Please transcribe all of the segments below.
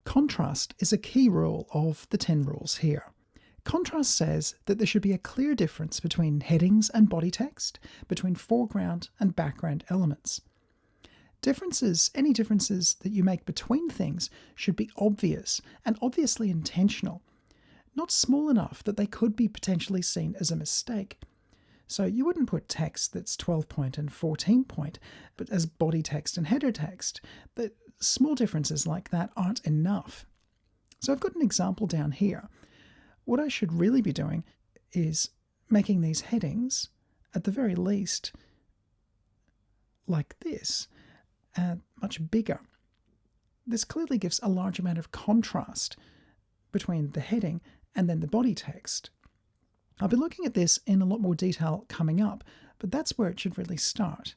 Contrast is a key rule of the 10 rules here. Contrast says that there should be a clear difference between headings and body text, between foreground and background elements. Any differences that you make between things should be obvious and obviously intentional, not small enough that they could be potentially seen as a mistake. So you wouldn't put text that's 12 point and 14 point, but as body text and header text. But small differences like that aren't enough. So I've got an example down here. What I should really be doing is making these headings, at the very least, like this, much bigger. This clearly gives a large amount of contrast between the heading and then the body text. I'll be looking at this in a lot more detail coming up, but that's where it should really start.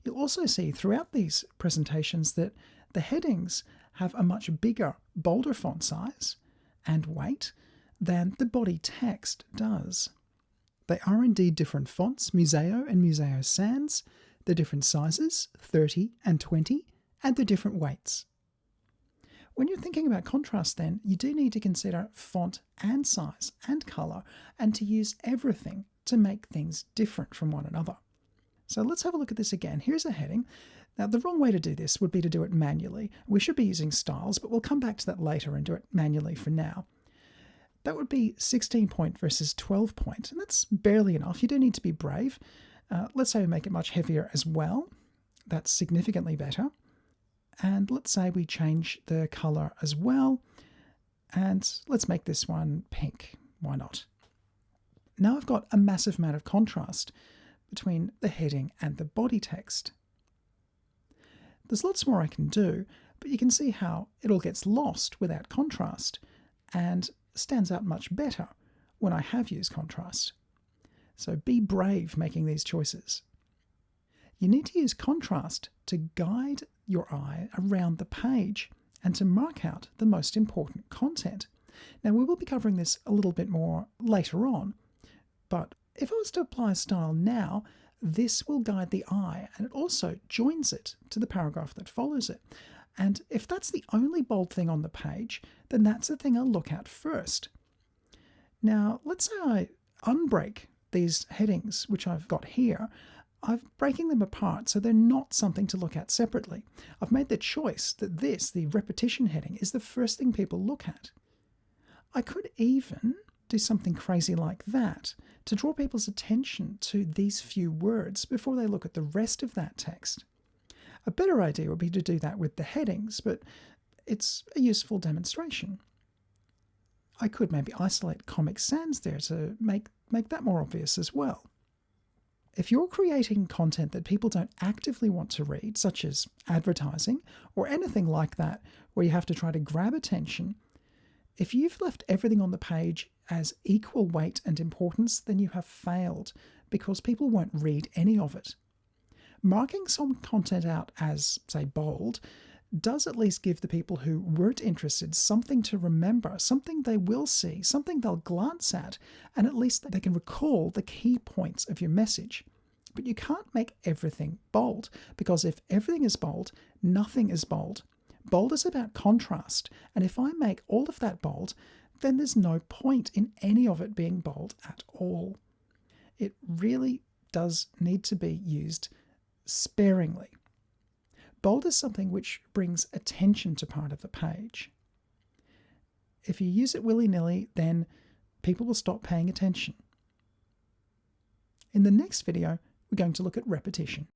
You'll also see throughout these presentations that the headings have a much bigger, bolder font size and weight than the body text does. They are indeed different fonts, Museo and Museo Sans. They're different sizes, 30 and 20, and they're different weights. When you're thinking about contrast then, you do need to consider font and size and colour, and to use everything to make things different from one another. So let's have a look at this again. Here's a heading. Now the wrong way to do this would be to do it manually. We should be using styles, but we'll come back to that later and do it manually for now. That would be 16 point versus 12 point, and that's barely enough. You do need to be brave. Let's say we make it much heavier as well. That's significantly better. And let's say we change the colour as well. And let's make this one pink. Why not? Now I've got a massive amount of contrast between the heading and the body text. There's lots more I can do, but you can see how it all gets lost without contrast and stands out much better when I have used contrast. So be brave making these choices. You need to use contrast to guide your eye around the page and to mark out the most important content. Now we will be covering this a little bit more later on, but if I was to apply a style now, this will guide the eye, and it also joins it to the paragraph that follows it. And if that's the only bold thing on the page, then that's the thing I'll look at first. Now, let's say I unbreak these headings, which I've got here. I'm breaking them apart so they're not something to look at separately. I've made the choice that this, the repetition heading, is the first thing people look at. I could even do something crazy like that to draw people's attention to these few words before they look at the rest of that text. A better idea would be to do that with the headings, but it's a useful demonstration. I could maybe isolate Comic Sans there to make that more obvious as well. If you're creating content that people don't actively want to read, such as advertising or anything like that, where you have to try to grab attention, if you've left everything on the page as equal weight and importance, then you have failed, because people won't read any of it. Marking some content out as, say, bold, does at least give the people who weren't interested something to remember, something they will see, something they'll glance at, and at least they can recall the key points of your message. But you can't make everything bold, because if everything is bold, nothing is bold. Bold is about contrast, and if I make all of that bold, then there's no point in any of it being bold at all. It really does need to be used sparingly. Bold is something which brings attention to part of the page. If you use it willy-nilly, then people will stop paying attention. In the next video, we're going to look at repetition.